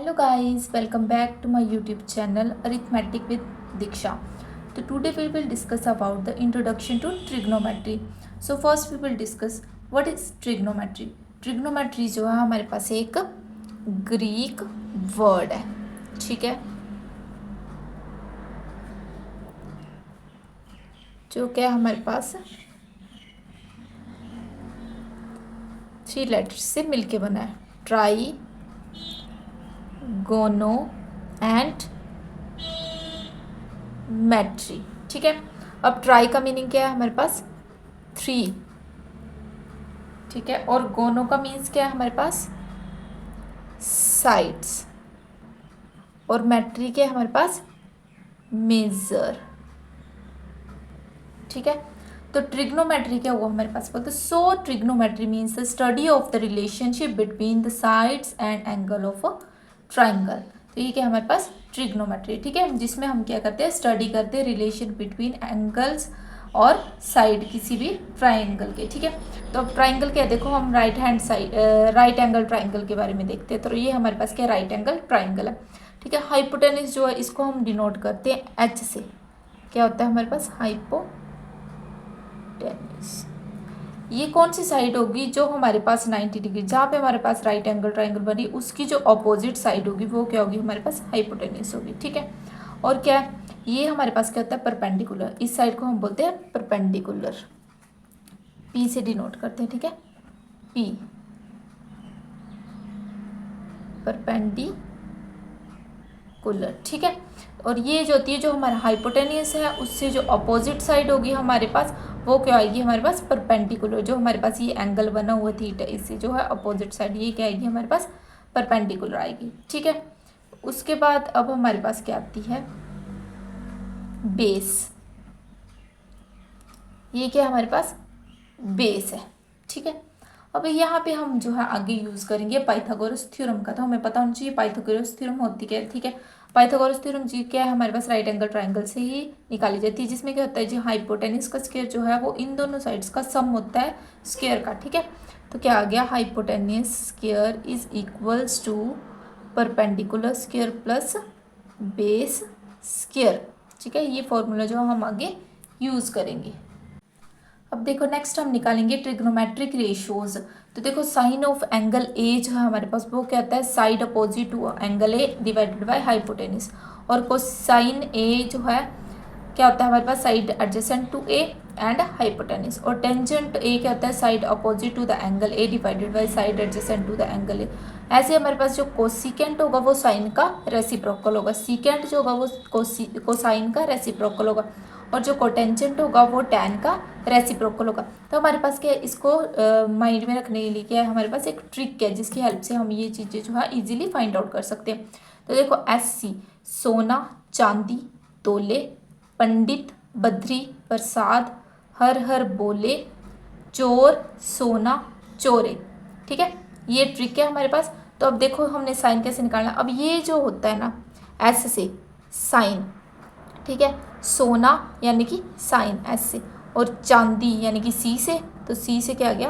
Hello guys, welcome back to my YouTube channel Arithmetic with Diksha. So today we will discuss about the introduction to trigonometry. So first we will discuss what is trigonometry. Trigonometry जो है हमारे पास एक Greek word है, ठीक है, जो क्या हमारे पास 3 लेटर्स से मिलके बना है, ट्राई, गोनो एंड मैट्री, ठीक है। अब ट्राई का मीनिंग क्या है हमारे पास 3, ठीक है, और गोनो का मीन्स क्या है हमारे पास साइड्स, और मैट्री क्या है हमारे पास मेजर, ठीक है। तो ट्रिग्नोमेट्री क्या हुआ हमारे पास, बोलते so trigonometry means the study of the relationship between the sides and angle of a triangle. तो ये क्या हमारे पास ट्रिग्नोमेट्री, ठीक है, जिसमें हम क्या करते हैं स्टडी करते हैं रिलेशन बिटवीन एंगल्स और साइड किसी भी ट्राइंगल के, ठीक है। तो अब ट्राइंगल क्या है, देखो हम right hand side right angle triangle के बारे में देखते हैं। तो ये हमारे पास क्या राइट एंगल ट्राइंगल है, ठीक है। हाइपोटेनस जो है इसको हम डिनोट करते हैं एच से। क्या होता है हमारे पास हाइपोटेनस। ये कौन सी साइड होगी जो हमारे पास 90 डिग्री, जहाँ पे हमारे पास राइट एंगल ट्राइंगल बनी उसकी जो अपोजिट साइड होगी वो क्या होगी हमारे पास हाइपोटेनस होगी, ठीक है। और क्या है ये हमारे पास क्या होता है परपेंडिकुलर, इस साइड को हम बोलते हैं परपेंडिकुलर, पी से डिनोट करते हैं, ठीक है, पी परपेंडिकुलर, ठीक है। और ये जो होती है जो हमारा हाइपोटेनियस है उससे जो अपोजिट साइड होगी हमारे पास वो क्या आएगी हमारे पास परपेंडिकुलर, जो हमारे पास ये एंगल बना हुआ थीटा इससे जो है अपोजिट साइड ये क्या आएगी हमारे पास परपेंडिकुलर आएगी, ठीक है। उसके बाद अब हमारे पास क्या आती है बेस, ये क्या हमारे पास बेस है, ठीक है। अब यहाँ पे हम जो है आगे यूज़ करेंगे पाइथागोरस थ्योरम का। तो हमें पता होना चाहिए पाइथागोरस थ्योरम होती क्या है, ठीक है। पाइथागोरस थ्योरम जी क्या है हमारे पास राइट एंगल ट्राइंगल से ही निकाली जाती है, जिसमें क्या होता है जो हाइपोटेनस का स्क्वायर जो है वो इन दोनों साइड्स का सम होता है स्क्वायर का, ठीक है। तो क्या आ गया hypotenuse square is equals to perpendicular square plus base square, ठीक है। ये फॉर्मूला जो हम आगे यूज़ करेंगे। अब देखो नेक्स्ट हम निकालेंगे ट्रिग्नोमेट्रिक रेशियोज। तो देखो साइन ऑफ एंगल ए जो है हमारे पास वो क्या होता है side opposite to angle A divided by hypotenuse, और कोसाइन ए जो है क्या होता है हमारे पास side adjacent to A and hypotenuse, और टेंजेंट ए क्या होता है side opposite to the angle A divided by side adjacent to the angle A. ऐसे हमारे पास जो कोसिकेंट होगा वो साइन का रेसिप्रोकल होगा, सीकेंट जो होगा वो कोसाइन का रेसिप्रोकल होगा, और जो कोटेंजेंट होगा वो टैन का रेसिप्रोकल होगा। तो हमारे पास क्या है इसको माइंड में रखने के लिए क्या है हमारे पास एक ट्रिक है जिसकी हेल्प से हम ये चीज़ें जो है इजीली फाइंड आउट कर सकते हैं। तो देखो SC सोना चांदी तोले पंडित बद्री प्रसाद हर हर बोले चोर सोना चोरे, ठीक है, ये ट्रिक है हमारे पास। तो अब देखो हमने साइन कैसे निकालना, अब ये जो होता है ना S से साइन, ठीक है, सोना यानी कि साइन एस से, और चांदी यानी कि सी से, तो सी से क्या आ गया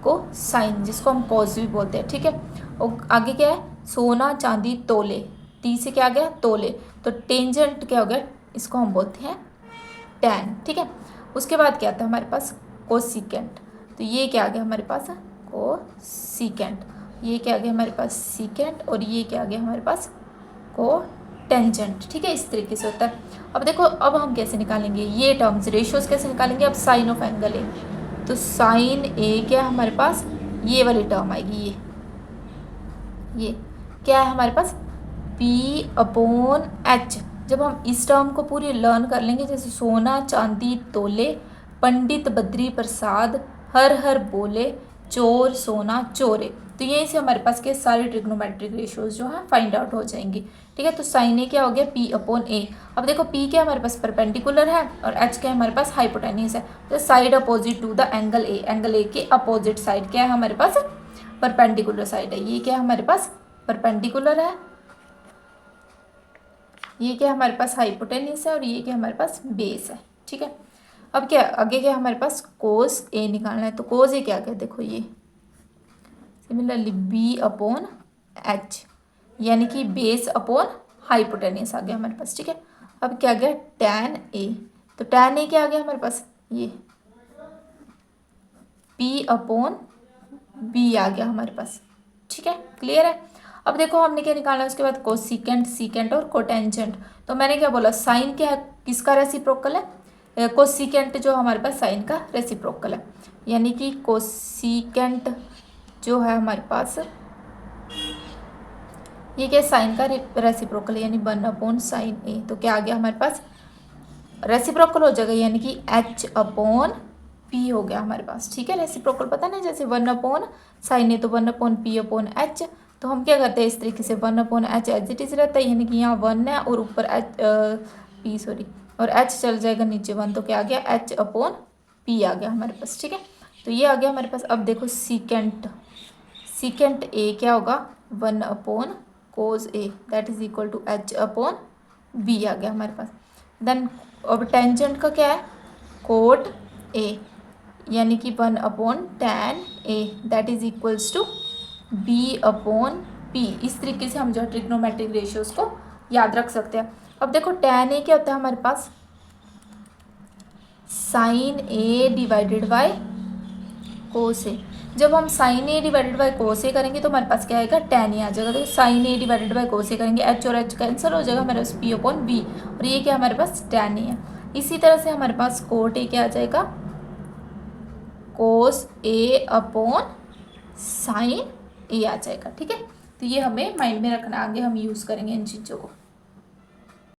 को साइन जिसको हम कॉस भी बोलते हैं, ठीक है। और आगे क्या है सोना चांदी तोले, टी से क्या आ गया तोले, तो टेंजेंट क्या हो गया इसको हम बोलते हैं टैन, ठीक है। उसके बाद क्या आता है हमारे पास कोसिकेंट, तो ये क्या आ गया हमारे पास कोसिकेंट, ये क्या आ गया हमारे पास सीकेंट, और ये क्या आ गया हमारे पास को टेंजेंट, ठीक है, इस तरीके से होता है। अब देखो अब हम कैसे निकालेंगे ये टर्म्स रेशियोज कैसे निकालेंगे। अब साइन ऑफ एंगल ए, तो साइन ए क्या है हमारे पास ये वाली टर्म आएगी, ये क्या है हमारे पास P अपॉन H। जब हम इस टर्म को पूरी लर्न कर लेंगे जैसे सोना चांदी तोले पंडित बद्री प्रसाद हर हर बोले चोर सोना चोरे, तो यहीं से हमारे पास के सारे ट्रिग्नोमेट्रिक रेशियोज जो है फाइंड आउट हो जाएंगे, ठीक है। तो साइन ए क्या हो गया P अपॉन ए। अब देखो P क्या हमारे पास परपेंडिकुलर है और H क्या हमारे पास हाइपोटेन्यूस है, तो side opposite to the angle A, angle A के अपोजिट साइड क्या है हमारे पास परपेंडिकुलर साइड है, ये क्या हमारे पास परपेंडिकुलर है, ये क्या हमारे पास हाइपोटेन्यूस है, और ये क्या हमारे पास बेस है, ठीक है। अब क्या आगे क्या हमारे पास कोस ए निकालना है, तो कोस ए क्या क्या देखो ये सिमिलरली B अपॉन H, यानी कि बेस अपॉन हाइपोटेन्यूस आ गया हमारे पास, ठीक है। अब क्या आ गया, tan A, तो tan A क्या आ गया हमारे पास, ये P अपॉन B आ गया हमारे पास, ठीक है, क्लियर है। अब देखो हमने क्या निकालना है उसके बाद, कोसिकेंट, सीकेंट और कोटेंजेंट। तो मैंने क्या बोला, साइन क्या है, किसका रेसिप्रोकल है, कोसिकेंट जो हमारे पास साइन का रेसिप्रोकल है, यानी कि कोसिकेंट जो है हमारे पास, ये क्या साइन का रेसिप्रोकल है, यानी 1/sin A। तो क्या आ गया हमारे पास, रेसिप्रोकल हो जाएगा, यानी कि H अपॉन P हो गया हमारे पास, ठीक है। रेसिप्रोकल पता ना, जैसे 1/sin A तो 1/P/H। तो हम क्या करते हैं इस तरीके से, 1/H एज इट इज रहता है, यानी कि यहाँ 1 है और ऊपर P सॉरी, और H चल जाएगा नीचे 1, तो क्या आ गया, H अपॉन P आ गया हमारे पास, ठीक है। तो ये आ गया हमारे पास। अब देखो सीकेंट, सीकेंट A क्या होगा, 1/cos A that is equal to H upon B आ गया हमारे पास। देन अब टेंजेंट का क्या है, कोट A, यानी कि 1/tan A that is equals to B upon P। इस तरीके से हम जो ट्रिग्नोमेट्रिक रेशियोज को याद रख सकते हैं। अब देखो tan A क्या होता है हमारे पास, sin A divided by cos A। जब हम sin A divided by cos A करेंगे तो हमारे पास क्या आएगा, tan A आ जाएगा। तो sin A divided by cos A करेंगे, H और H कैंसिल हो जाएगा, हमारे पास P अपॉन B, और ये क्या हमारे पास tan A है। इसी तरह से हमारे पास cot A क्या आ जाएगा, cos A upon sin A आ जाएगा, ठीक है। तो ये हमें माइंड में रखना, आगे हम यूज़ करेंगे इन चीज़ों को।